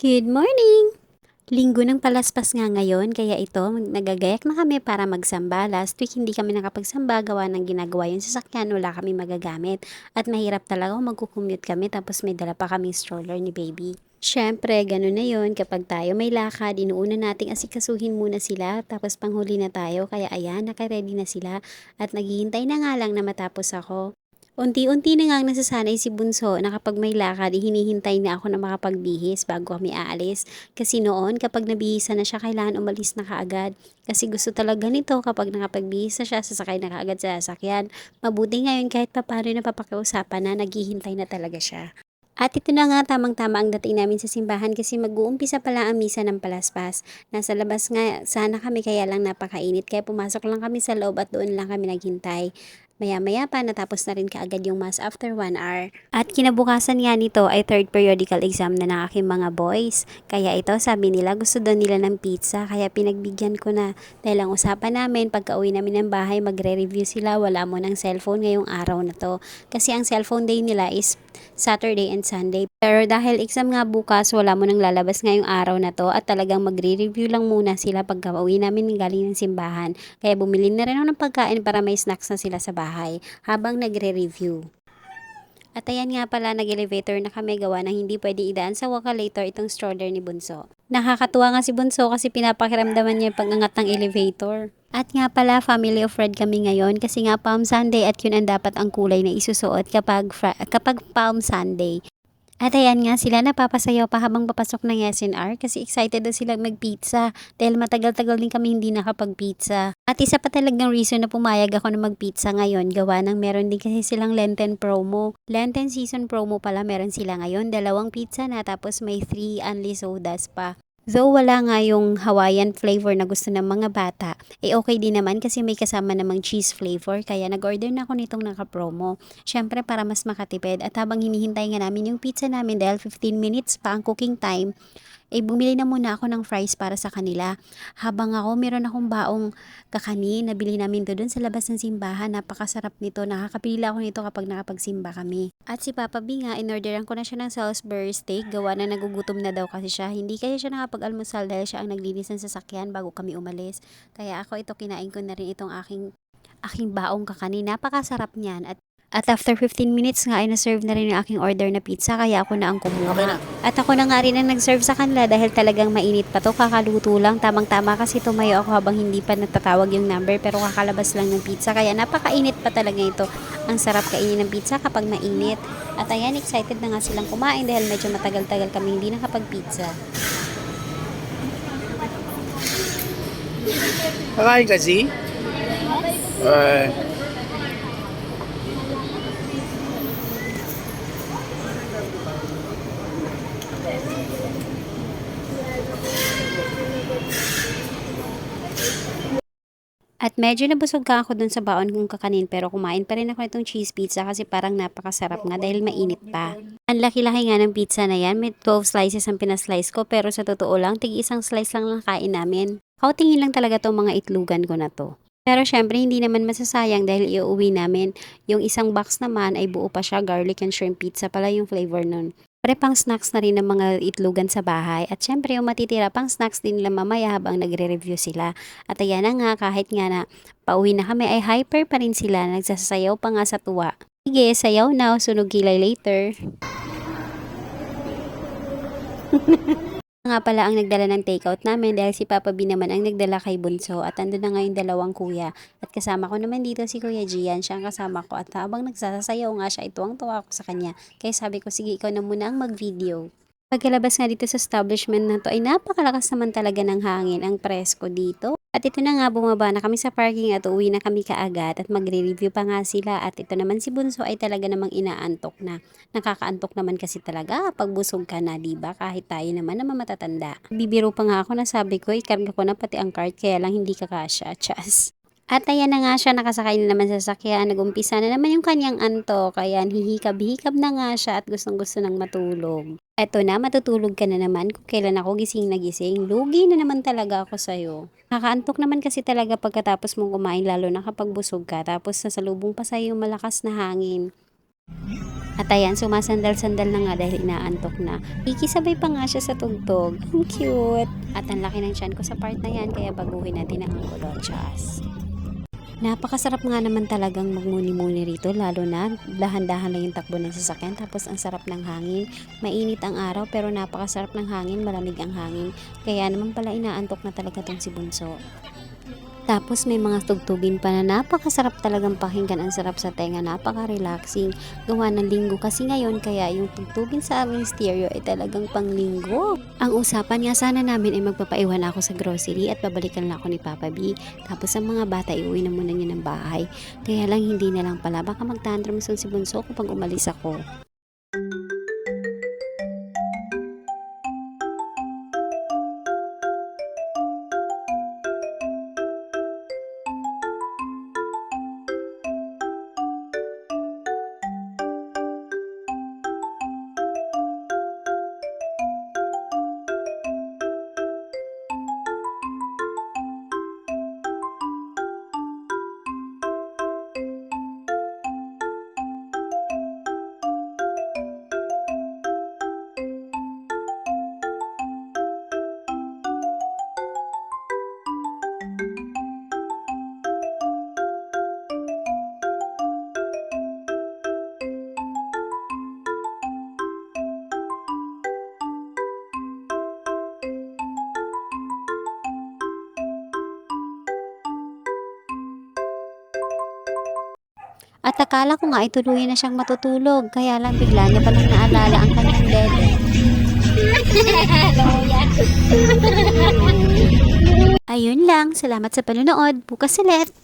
Good morning! Linggo ng palaspas nga ngayon, kaya ito, nagagayak na kami para magsamba. Last week, hindi kami nakapagsamba, gawa ng ginagawa yung sasakyan, wala kami magagamit. At mahirap talaga kung magkukumute kami, tapos may dala pa kaming stroller ni baby. Siyempre, ganun na yon kapag tayo may lakad, inuuna nating asikasuhin muna sila, tapos panghuli na tayo, kaya ayan, nakaready na sila, at naghihintay na nga lang na matapos ako. Unti-unti na ngang nasasanay si Bunso na kapag may lakad, hinihintay na ako na makapagbihis bago kami aalis. Kasi noon, kapag nabihisa na siya, kailangan umalis na kaagad. Kasi gusto talaga nito kapag nakapagbihis na siya, sasakay na kaagad sa sasakyan. Mabuti ngayon kahit papano na papakiusapan na, naghihintay na talaga siya. At ito na nga, tamang-tama ang dating namin sa simbahan kasi mag-uumpisa pala ang misa ng palaspas. Nasa labas nga sana kami, kaya lang napakainit, kaya pumasok lang kami sa loob at doon lang kami naghintay. Maya-maya pa natapos na rin kaagad yung mass after 1 hour. At kinabukasan nga nito ay third periodical exam na ng aking mga boys. Kaya ito, sabi nila gusto daw nila ng pizza, kaya pinagbigyan ko na. Dahil ang usapan namin, pagka uwi namin ng bahay, magre-review sila, wala mo ng cellphone ngayong araw na to. Kasi ang cellphone day nila is Saturday and Sunday. Pero dahil exam nga bukas, wala mo nang lalabas ngayong araw na to, at talagang magre-review lang muna sila pagka uwi namin galing ng simbahan. Kaya bumili na rin ako ng pagkain para may snacks na sila sa bahay habang nagre-review. At ayan nga pala, nag-elevator na kami, gawa ng hindi pwede idaan sa wakalator itong stroller ni Bunso. Nakakatuwa nga si Bunso kasi pinapakiramdaman niya yung pag-angat ng elevator. At nga pala, family of red kami ngayon kasi nga Palm Sunday, at yun ang dapat ang kulay na isusuot kapag Palm Sunday. At ayan nga sila, napapasayaw pa habang papasok ng SNR kasi excited daw silang mag-pizza dahil matagal-tagal din kami hindi nakapag-pizza. At isa pa talagang reason na pumayag ako na mag-pizza ngayon, gawa ng meron din kasi silang Lenten promo. Lenten season promo pala meron sila ngayon, 2 pizza na, tapos may 3 only sodas pa. Though wala nga yung Hawaiian flavor na gusto ng mga bata, okay din naman kasi may kasama namang cheese flavor, kaya nag-order na ako nitong naka-promo. Syempre para mas makatipid, at habang hinihintay nga namin yung pizza namin dahil 15 minutes pa ang cooking time, bumili na muna ako ng fries para sa kanila. Habang ako, meron akong baong kakanin, nabili namin to dun sa labas ng simbahan. Napakasarap nito, nakakapili ako nito kapag nakapagsimba kami. At si Papa B nga, inorderan ko na siya ng Salisbury steak, gawa na nagugutom na daw kasi siya. Hindi kaya siya nakapag-almusal dahil siya ang naglinis ng sasakyan bago kami umalis. Kaya ako, ito kinain ko na rin itong aking baong kakanin. Napakasarap niyan. At after 15 minutes nga ay na-serve na rin yung aking order na pizza, kaya ako na ang kumuha. Okay na. At ako na nga rin ang nag-serve sa kanila dahil talagang mainit pa to, kakaluto lang. Tamang-tama kasi tumayo ako habang hindi pa natatawag yung number, pero kakalabas lang ng pizza, kaya napakainit pa talaga ito. Ang sarap kainin ng pizza kapag mainit. At ayan, excited na nga silang kumain dahil medyo matagal-tagal kami hindi nakapag-pizza. Kakain kasi? Uh, At medyo nabusog ka ako dun sa baon kong kakanin, pero kumain pa rin ako itong cheese pizza kasi parang napakasarap nga dahil mainit pa. Ang laki-laki nga ng pizza na yan, may 12 slices ang pinaslice ko, pero sa totoo lang, tig-isang slice lang kain namin. Kautingin lang talaga tong mga itlugan ko na to. Pero syempre hindi naman masasayang dahil iuwi namin. Yung isang box naman ay buo pa siya, garlic and shrimp pizza pala yung flavor nun. Pre pang snacks na rin ng mga itlugan sa bahay, at syempre yung matitira pang snacks din nila mamaya habang nagre-review sila. At ayan na nga, kahit nga na pauwi na kami ay hyper pa rin sila, nagsasayaw pa nga sa tuwa. Sige, sayaw na, sunog kilay later. Nga pala ang nagdala ng takeout namin dahil si Papa B naman ang nagdala kay Bunso, at andun na nga yung dalawang kuya. At kasama ko naman dito si Kuya Gian, siya ang kasama ko, at habang nagsasayaw nga siya, tuwang-tuwa ako sa kanya. Kaya sabi ko, sige ikaw na muna ang mag-video. Pagkalabas nga dito sa establishment na to ay napakalakas naman talaga ng hangin, ang presko dito. At ito na nga, bumaba na kami sa parking at uwi na kami kaagad, at magre-review pa nga sila. At ito naman si Bunso ay talaga namang inaantok na. Nakakaantok naman kasi talaga pag busog ka na, diba? Kahit tayo naman na matatanda. Bibiro pa nga ako na sabi ko, ikarga ko na pati ang cart, kaya lang hindi kakasya. Chas. At ayan na nga siya, nakasakay na naman sa sasakyan, nag-umpisa na naman yung kanyang antok, kaya hihikab-hikab na nga siya at gustong-gusto ng matulog. Eto na, matutulog ka na naman kung kailan ako gising na gising. Lugi na naman talaga ako sa'yo. Nakakaantok naman kasi talaga pagkatapos mong kumain, lalo na kapag busog ka, tapos sasalubong pa sa'yo yung malakas na hangin. At ayan, sumasandal-sandal na nga dahil inaantok na. Ikisabay pa nga siya sa tugtog. Ang cute! At ang laki ng tiyan ko sa part na yan, kaya baguhin natin ang angkolotsas. Napakasarap nga naman talagang magmuni-muni rito, lalo na dahan-dahan lang yung takbo ng sasakyan, tapos ang sarap ng hangin. Mainit ang araw pero napakasarap ng hangin, malamig ang hangin. Kaya naman pala inaantok na talaga tong si Bunso. Tapos may mga tugtugin pa na napakasarap talagang pakinggan, ang sarap sa tenga, napaka-relaxing. Gawa ng linggo kasi ngayon, kaya yung tugtugin sa aming stereo ay talagang panglinggo. Ang usapan nga sana namin ay magpapaiwan ako sa grocery at babalikan lang ako ni Papa B. Tapos ang mga bata iuwi na muna niya ng bahay. Kaya lang hindi na lang pala, baka mag-tantrum si Bunso kapag umalis ako. At akala ko nga ituluyan na siyang matutulog, kaya lang bigla niya palang naalala ang kanyang dede. Ayun lang, salamat sa panonood. Bukas ulit!